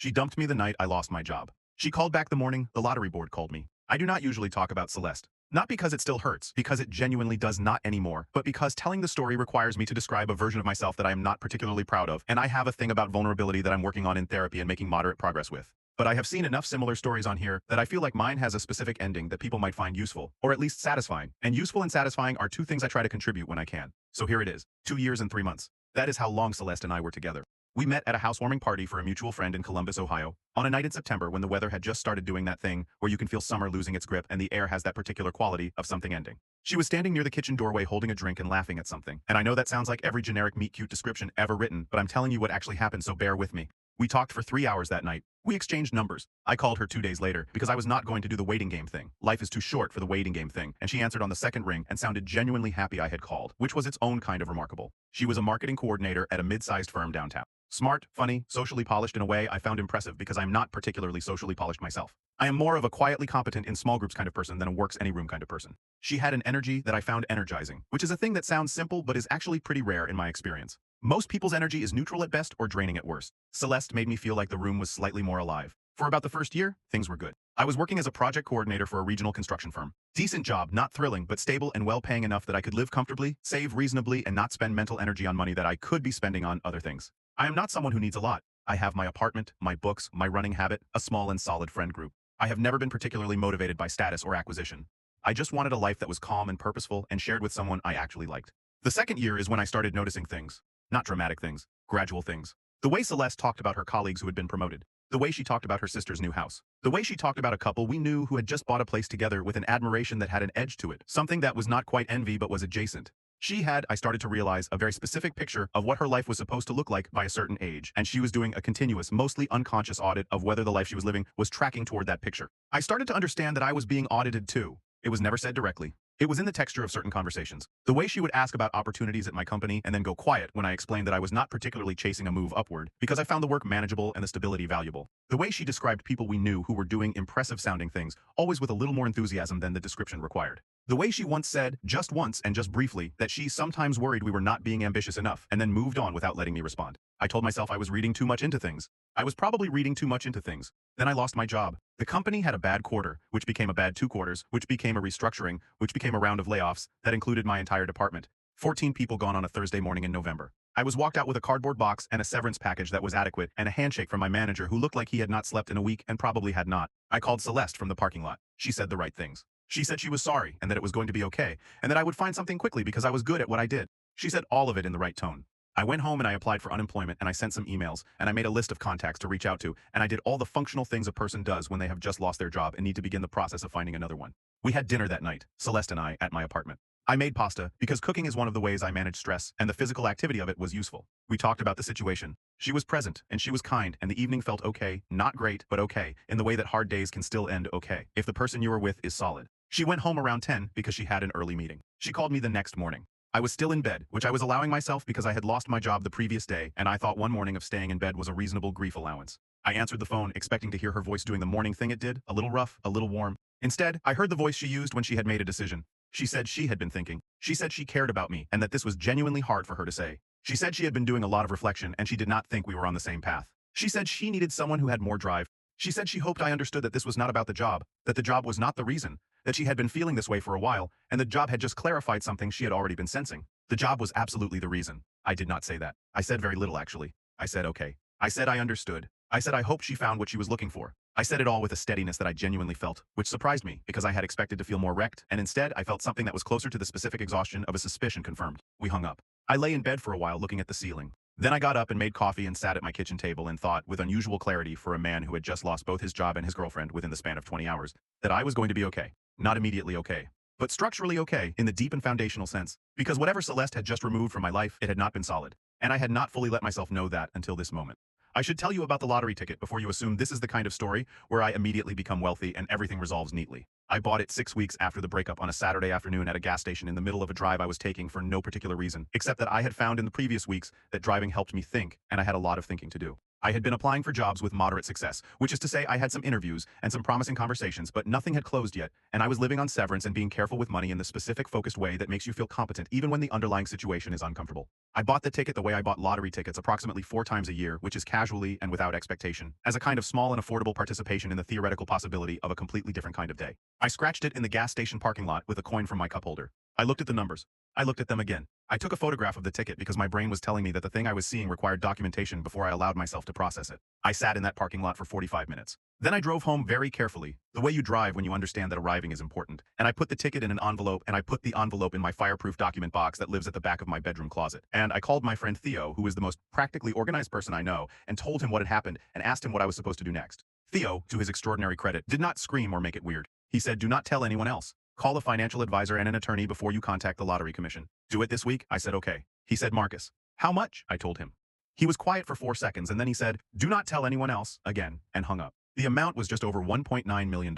She dumped me the night I lost my job. She called back the morning the lottery board called me. I do not usually talk about Celeste. Not because it still hurts, because it genuinely does not anymore, but because telling the story requires me to describe a version of myself that I am not particularly proud of, and I have a thing about vulnerability that I'm working on in therapy and making moderate progress with. But I have seen enough similar stories on here that I feel like mine has a specific ending that people might find useful, or at least satisfying. And useful and satisfying are two things I try to contribute when I can. So here it is, 2 years and 3 months. That is how long Celeste and I were together. We met at a housewarming party for a mutual friend in Columbus, Ohio, on a night in September when the weather had just started doing that thing where you can feel summer losing its grip and the air has that particular quality of something ending. She was standing near the kitchen doorway holding a drink and laughing at something. And I know that sounds like every generic meet-cute description ever written, but I'm telling you what actually happened, so bear with me. We talked for 3 hours that night. We exchanged numbers. I called her 2 days later because I was not going to do the waiting game thing. Life is too short for the waiting game thing, and she answered on the second ring and sounded genuinely happy I had called, which was its own kind of remarkable. She was a marketing coordinator at a mid-sized firm downtown. Smart, funny, socially polished in a way I found impressive because I'm not particularly socially polished myself. I am more of a quietly competent in small groups kind of person than a works any room kind of person. She had an energy that I found energizing, which is a thing that sounds simple but is actually pretty rare in my experience. Most people's energy is neutral at best or draining at worst. Celeste made me feel like the room was slightly more alive. For about the first year, things were good. I was working as a project coordinator for a regional construction firm. Decent job, not thrilling, but stable and well-paying enough that I could live comfortably, save reasonably, and not spend mental energy on money that I could be spending on other things. I am not someone who needs a lot. I have my apartment, my books, my running habit, a small and solid friend group. I have never been particularly motivated by status or acquisition. I just wanted a life that was calm and purposeful and shared with someone I actually liked. The second year is when I started noticing things. Not dramatic things, gradual things. The way Celeste talked about her colleagues who had been promoted. The way she talked about her sister's new house. The way she talked about a couple we knew who had just bought a place together with an admiration that had an edge to it. Something that was not quite envy but was adjacent. She had, I started to realize, a very specific picture of what her life was supposed to look like by a certain age, and she was doing a continuous, mostly unconscious audit of whether the life she was living was tracking toward that picture. I started to understand that I was being audited too. It was never said directly. It was in the texture of certain conversations. The way she would ask about opportunities at my company and then go quiet when I explained that I was not particularly chasing a move upward because I found the work manageable and the stability valuable. The way she described people we knew who were doing impressive-sounding things, always with a little more enthusiasm than the description required. The way she once said, just once and just briefly, that she sometimes worried we were not being ambitious enough and then moved on without letting me respond. I told myself I was reading too much into things. I was probably reading too much into things. Then I lost my job. The company had a bad quarter, which became a bad 2 quarters, which became a restructuring, which became a round of layoffs that included my entire department. 14 people gone on a Thursday morning in November. I was walked out with a cardboard box and a severance package that was adequate and a handshake from my manager who looked like he had not slept in a week and probably had not. I called Celeste from the parking lot. She said the right things. She said she was sorry and that it was going to be okay and that I would find something quickly because I was good at what I did. She said all of it in the right tone. I went home and I applied for unemployment and I sent some emails and I made a list of contacts to reach out to and I did all the functional things a person does when they have just lost their job and need to begin the process of finding another one. We had dinner that night, Celeste and I, at my apartment. I made pasta because cooking is one of the ways I manage stress and the physical activity of it was useful. We talked about the situation. She was present and she was kind and the evening felt okay, not great, but okay, in the way that hard days can still end okay if the person you are with is solid. She went home around 10 because she had an early meeting. She called me the next morning. I was still in bed, which I was allowing myself because I had lost my job the previous day, and I thought one morning of staying in bed was a reasonable grief allowance. I answered the phone, expecting to hear her voice doing the morning thing it did, a little rough, a little warm. Instead, I heard the voice she used when she had made a decision. She said she had been thinking. She said she cared about me, and that this was genuinely hard for her to say. She said she had been doing a lot of reflection, and she did not think we were on the same path. She said she needed someone who had more drive. She said she hoped I understood that this was not about the job, that the job was not the reason, that she had been feeling this way for a while, and the job had just clarified something she had already been sensing. The job was absolutely the reason. I did not say that. I said very little, actually. I said okay. I said I understood. I said I hoped she found what she was looking for. I said it all with a steadiness that I genuinely felt, which surprised me because I had expected to feel more wrecked, and instead I felt something that was closer to the specific exhaustion of a suspicion confirmed. We hung up. I lay in bed for a while looking at the ceiling. Then I got up and made coffee and sat at my kitchen table and thought, with unusual clarity for a man who had just lost both his job and his girlfriend within the span of 20 hours, that I was going to be okay. Not immediately okay, but structurally okay in the deep and foundational sense, because whatever Celeste had just removed from my life, it had not been solid, and I had not fully let myself know that until this moment. I should tell you about the lottery ticket before you assume this is the kind of story where I immediately become wealthy and everything resolves neatly. I bought it 6 weeks after the breakup on a Saturday afternoon at a gas station in the middle of a drive I was taking for no particular reason, except that I had found in the previous weeks that driving helped me think, and I had a lot of thinking to do. I had been applying for jobs with moderate success, which is to say I had some interviews and some promising conversations, but nothing had closed yet, and I was living on severance and being careful with money in the specific focused way that makes you feel competent even when the underlying situation is uncomfortable. I bought the ticket the way I bought lottery tickets approximately 4 times a year, which is casually and without expectation, as a kind of small and affordable participation in the theoretical possibility of a completely different kind of day. I scratched it in the gas station parking lot with a coin from my cup holder. I looked at the numbers. I looked at them again. I took a photograph of the ticket because my brain was telling me that the thing I was seeing required documentation before I allowed myself to process it. I sat in that parking lot for 45 minutes. Then I drove home very carefully, the way you drive when you understand that arriving is important, and I put the ticket in an envelope and I put the envelope in my fireproof document box that lives at the back of my bedroom closet. And I called my friend Theo, who is the most practically organized person I know, and told him what had happened and asked him what I was supposed to do next. Theo, to his extraordinary credit, did not scream or make it weird. He said, "Do not tell anyone else. Call a financial advisor and an attorney before you contact the lottery commission. Do it this week?" I said, "Okay." He said, "Marcus, how much?" I told him. He was quiet for 4 seconds and then he said, "Do not tell anyone else," again, and hung up. The amount was just over $1.9 million.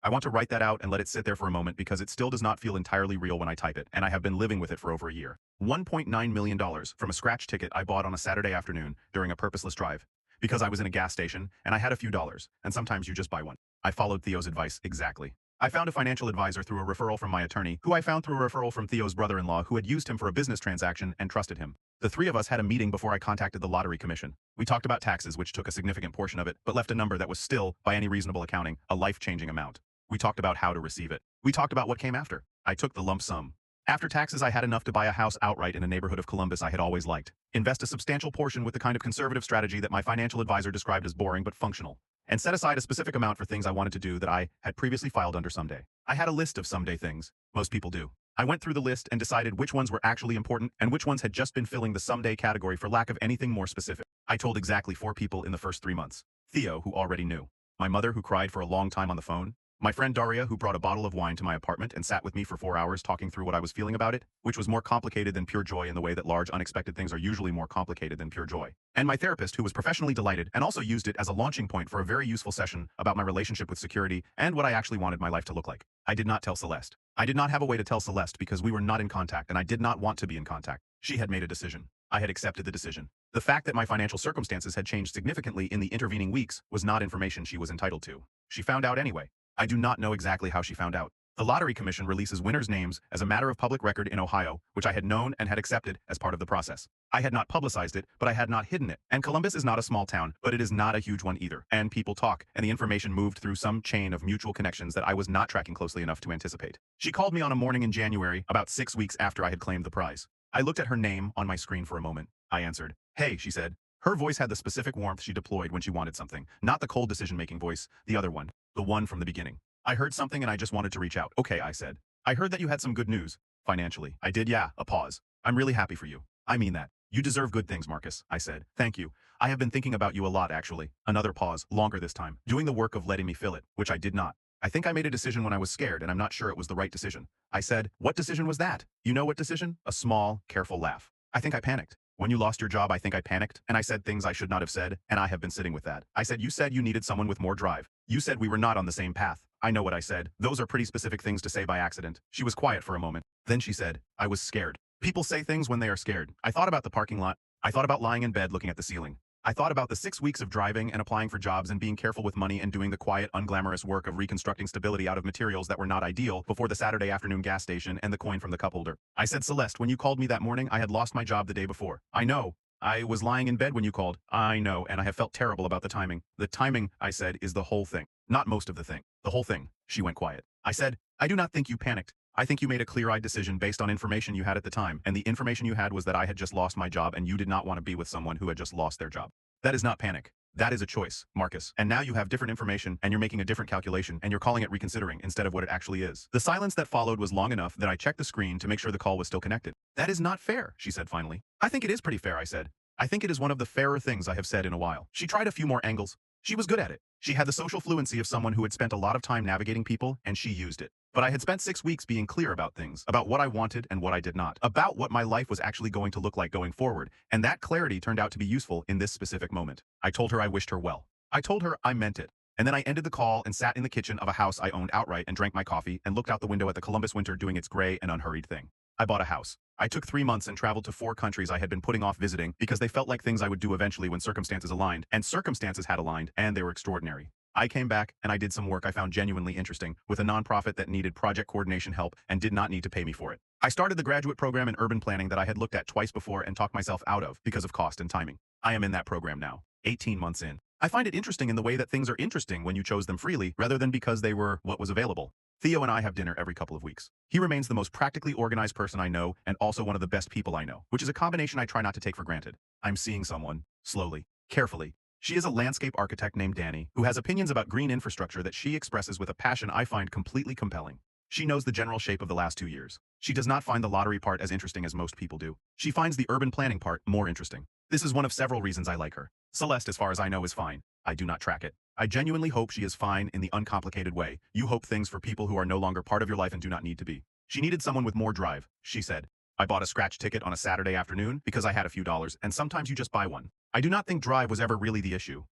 I want to write that out and let it sit there for a moment because it still does not feel entirely real when I type it, and I have been living with it for over a year. $1.9 million from a scratch ticket I bought on a Saturday afternoon during a purposeless drive. Because I was in a gas station and I had a few dollars, and sometimes you just buy one. I followed Theo's advice exactly. I found a financial advisor through a referral from my attorney, who I found through a referral from Theo's brother-in-law who had used him for a business transaction and trusted him. The three of us had a meeting before I contacted the lottery commission. We talked about taxes, which took a significant portion of it, but left a number that was still, by any reasonable accounting, a life-changing amount. We talked about how to receive it. We talked about what came after. I took the lump sum. After taxes, I had enough to buy a house outright in a neighborhood of Columbus I had always liked. Invest a substantial portion with the kind of conservative strategy that my financial advisor described as boring but functional. And set aside a specific amount for things I wanted to do that I had previously filed under someday. I had a list of someday things. Most people do. I went through the list and decided which ones were actually important and which ones had just been filling the someday category for lack of anything more specific. I told exactly 4 people in the first 3 months. Theo, who already knew. My mother, who cried for a long time on the phone. My friend Daria, who brought a bottle of wine to my apartment and sat with me for 4 hours talking through what I was feeling about it, which was more complicated than pure joy in the way that large unexpected things are usually more complicated than pure joy. And my therapist, who was professionally delighted and also used it as a launching point for a very useful session about my relationship with security and what I actually wanted my life to look like. I did not tell Celeste. I did not have a way to tell Celeste because we were not in contact and I did not want to be in contact. She had made a decision. I had accepted the decision. The fact that my financial circumstances had changed significantly in the intervening weeks was not information she was entitled to. She found out anyway. I do not know exactly how she found out. The Lottery Commission releases winners' names as a matter of public record in Ohio, which I had known and had accepted as part of the process. I had not publicized it, but I had not hidden it. And Columbus is not a small town, but it is not a huge one either. And people talk, and the information moved through some chain of mutual connections that I was not tracking closely enough to anticipate. She called me on a morning in January, about 6 weeks after I had claimed the prize. I looked at her name on my screen for a moment. I answered. "Hey," she said. Her voice had the specific warmth she deployed when she wanted something, not the cold decision-making voice, the other one, the one from the beginning. I heard something and I just wanted to reach out. "Okay," I said. "I heard that you had some good news. Financially." "I did, yeah." A pause. "I'm really happy for you." "I mean that. You deserve good things, Marcus," I said. "Thank you. I have been thinking about you a lot, actually." Another pause, longer this time, doing the work of letting me fill it, which I did not. "I think I made a decision when I was scared and I'm not sure it was the right decision." I said. "What decision was that?" "You know what decision?" A small, careful laugh. "I think I panicked. When you lost your job, I think I panicked, and I said things I should not have said, and I have been sitting with that. I said you said you needed someone with more drive. You said we were not on the same path. I know what I said. Those are pretty specific things to say by accident." She was quiet for a moment. Then she said, "I was scared." People say things when they are scared. I thought about the parking lot. I thought about lying in bed looking at the ceiling. I thought about the 6 weeks of driving and applying for jobs and being careful with money and doing the quiet, unglamorous work of reconstructing stability out of materials that were not ideal before the Saturday afternoon gas station and the coin from the cup holder. I said, "Celeste, when you called me that morning, I had lost my job the day before." "I know. I was lying in bed when you called." "I know, and I have felt terrible about the timing." "The timing," I said, "is the whole thing. Not most of the thing. The whole thing." She went quiet. I said, "I do not think you panicked. I think you made a clear-eyed decision based on information you had at the time, and the information you had was that I had just lost my job and you did not want to be with someone who had just lost their job. That is not panic. That is a choice, Marcus. And now you have different information and you're making a different calculation and you're calling it reconsidering instead of what it actually is." The silence that followed was long enough that I checked the screen to make sure the call was still connected. "That is not fair," she said finally. "I think it is pretty fair," I said. "I think it is one of the fairer things I have said in a while." She tried a few more angles. She was good at it. She had the social fluency of someone who had spent a lot of time navigating people, and she used it. But I had spent 6 weeks being clear about things, about what I wanted and what I did not, about what my life was actually going to look like going forward, and that clarity turned out to be useful in this specific moment. I told her I wished her well. I told her I meant it. And then I ended the call and sat in the kitchen of a house I owned outright and drank my coffee and looked out the window at the Columbus winter doing its gray and unhurried thing. I bought a house. I took 3 months and traveled to 4 countries I had been putting off visiting because they felt like things I would do eventually when circumstances aligned, and circumstances had aligned, and they were extraordinary. I came back and I did some work I found genuinely interesting with a nonprofit that needed project coordination help and did not need to pay me for it. I started the graduate program in urban planning that I had looked at twice before and talked myself out of because of cost and timing. I am in that program now, 18 months in. I find it interesting in the way that things are interesting when you chose them freely rather than because they were what was available. Theo and I have dinner every couple of weeks. He remains the most practically organized person I know and also one of the best people I know, which is a combination I try not to take for granted. I'm seeing someone, slowly, carefully. She is a landscape architect named Danny, who has opinions about green infrastructure that she expresses with a passion I find completely compelling. She knows the general shape of the last 2 years. She does not find the lottery part as interesting as most people do. She finds the urban planning part more interesting. This is one of several reasons I like her. Celeste, as far as I know, is fine. I do not track it. I genuinely hope she is fine in the uncomplicated way. You hope things for people who are no longer part of your life and do not need to be. She needed someone with more drive, she said. I bought a scratch ticket on a Saturday afternoon because I had a few dollars, and sometimes you just buy one. I do not think drive was ever really the issue.